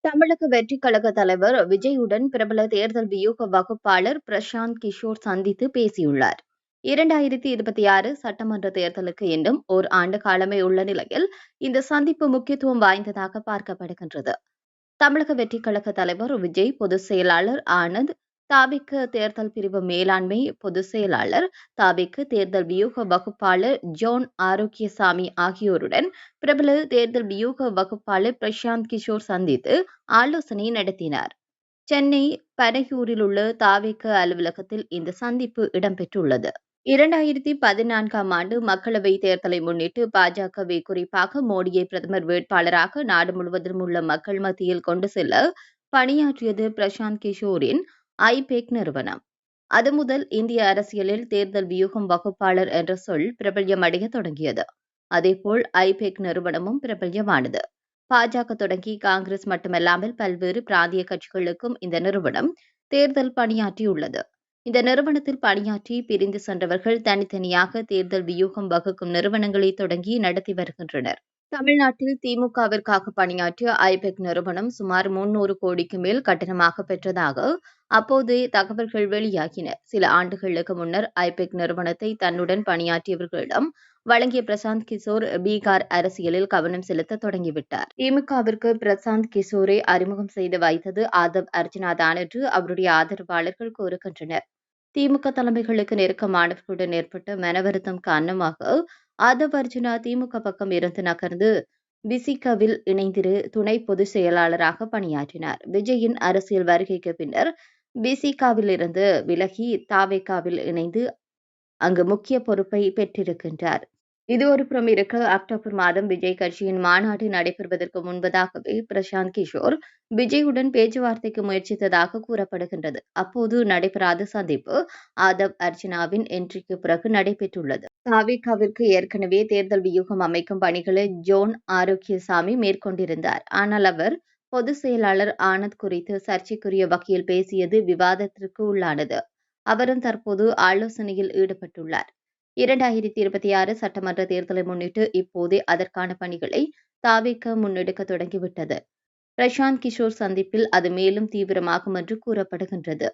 தமிழக வெற்றிக் கழக தலைவர் விஜயுடன் பிரபல தேர்தல் வியூக வகுப்பாளர் பிரசாந்த் கிஷோர் சந்தித்து பேசியுள்ளார். 2026 சட்டமன்ற தேர்தலுக்கு இன்னும் ஆண்டு காலமே உள்ள நிலையில் இந்த சந்திப்பு முக்கியத்துவம் வாய்ந்ததாக பார்க்கப்படுகின்றது. தமிழக வெற்றிக் கழக தலைவர் விஜய், பொதுச் செயலாளர் ஆனந்த், தாவிக தேர்தல் பிரிவு மேலாண்மை பொதுச் செயலாளர், தாவிக தேர்தல் வியூக வகுப்பாளர் ஜோன் ஆரோக்கியசாமி ஆகியோருடன் பிரபல தேர்தல் வியூக வகுப்பாளர் பிரசாந்த் கிஷோர் சந்தித்து ஆலோசனை நடத்தினார். சென்னை பனையூரில் உள்ள தாவிக அலுவலகத்தில் இந்த சந்திப்பு இடம்பெற்றுள்ளது. 2014ஆம் ஆண்டு மக்களவைத் தேர்தலை முன்னிட்டு பாஜகவை குறிப்பாக மோடியை பிரதமர் வேட்பாளராக நாடு முழுவதும் உள்ள மக்கள் மத்தியில் கொண்டு செல்ல பணியாற்றியது பிரசாந்த் கிஷோரின் ஐபெக் நிறுவனம். அது முதல் இந்திய அரசியலில் தேர்தல் வியூகம் வகுப்பாளர் என்ற சொல் பிரபல்யமடைய தொடங்கியது. அதேபோல் ஐபெக் நிறுவனமும் பிரபல்யமானது. பாஜக தொடங்கி காங்கிரஸ் மட்டுமல்லாமல் பல்வேறு பிராந்திய கட்சிகளுக்கும் இந்த நிறுவனம் தேர்தல் பணியாற்றியுள்ளது. இந்த நிறுவனத்தில் பணியாற்றி பிரிந்து சென்றவர்கள் தனித்தனியாக தேர்தல் வியூகம் வகுக்கும் நிறுவனங்களை தொடங்கி நடத்தி வருகின்றனர். தமிழ்நாட்டில் திமுகவிற்காக பணியாற்றிய ஐபெக் நிறுவனம் சுமார் 300 கோடிக்கு மேல் கட்டணமாக பெற்றதாக அப்போதைய தகவல்கள் வெளியாகின. சில ஆண்டுகளுக்கு முன்னர் ஐபெக் நிறுவனத்தை தன்னுடன் பணியாற்றியவர்களிடம் வழங்கிய பிரசாந்த் கிஷோர் பீகார் அரசியலில் கவனம் செலுத்த தொடங்கிவிட்டார். திமுகவிற்கு பிரசாந்த் கிஷோரை அறிமுகம் செய்து வைத்தது ஆதவ் அர்ஜுனா தான் என்று அவருடைய ஆதரவாளர்கள் கூறுகின்றனர். திமுக தலைமைகளுக்கு நெருக்கமானவர்களுடன் ஏற்பட்ட மனவருத்தம் காரணமாக ஆதவ் அர்ஜுனா திமுக பக்கம் இருந்து நகர்ந்து விசிகவில் இணைந்திரு துணை பொதுச் செயலாளராக பணியாற்றினார். விஜயின் அரசியல் வருகைக்கு பின்னர் விசிகாவில் இருந்து விலகி தாவேகாவில் இணைந்து அங்கு முக்கிய பொறுப்பை பெற்றிருக்கின்றார். இது ஒரு புறம் இருக்க, அக்டோபர் மாதம் விஜய் கட்சியின் மாநாடு நடைபெறுவதற்கு முன்பதாகவே பிரசாந்த் கிஷோர் விஜயுடன் பேச்சுவார்த்தைக்கு முயற்சித்ததாக கூறப்படுகின்றது. அப்போது நடைபெறாத சந்திப்பு ஆதவ் அர்ஜுனாவின் என்ட்ரிக்கு பிறகு நடைபெற்றுள்ளது. தாவேகாவிற்கு ஏற்கனவே தேர்தல் வியூகம் அமைக்கும் பணிகளை ஜோன் ஆரோக்கியசாமி மேற்கொண்டிருந்தார். ஆனால் அவர் பொதுச் செயலாளர் ஆனந்த் குறித்து சர்ச்சைக்குரிய வகையில் பேசியது விவாதத்திற்கு உள்ளானது. அவரும் தற்போது ஆலோசனையில் ஈடுபட்டுள்ளார். 2026 சட்டமன்ற தேர்தலை முன்னிட்டு இப்போதே அதற்கான பணிகளை தாவேகா முன்னெடுக்க தொடங்கிவிட்டது. பிரசாந்த் கிஷோர் சந்திப்பில் அது மேலும் தீவிரமாகும் என்று கூறப்படுகின்றது.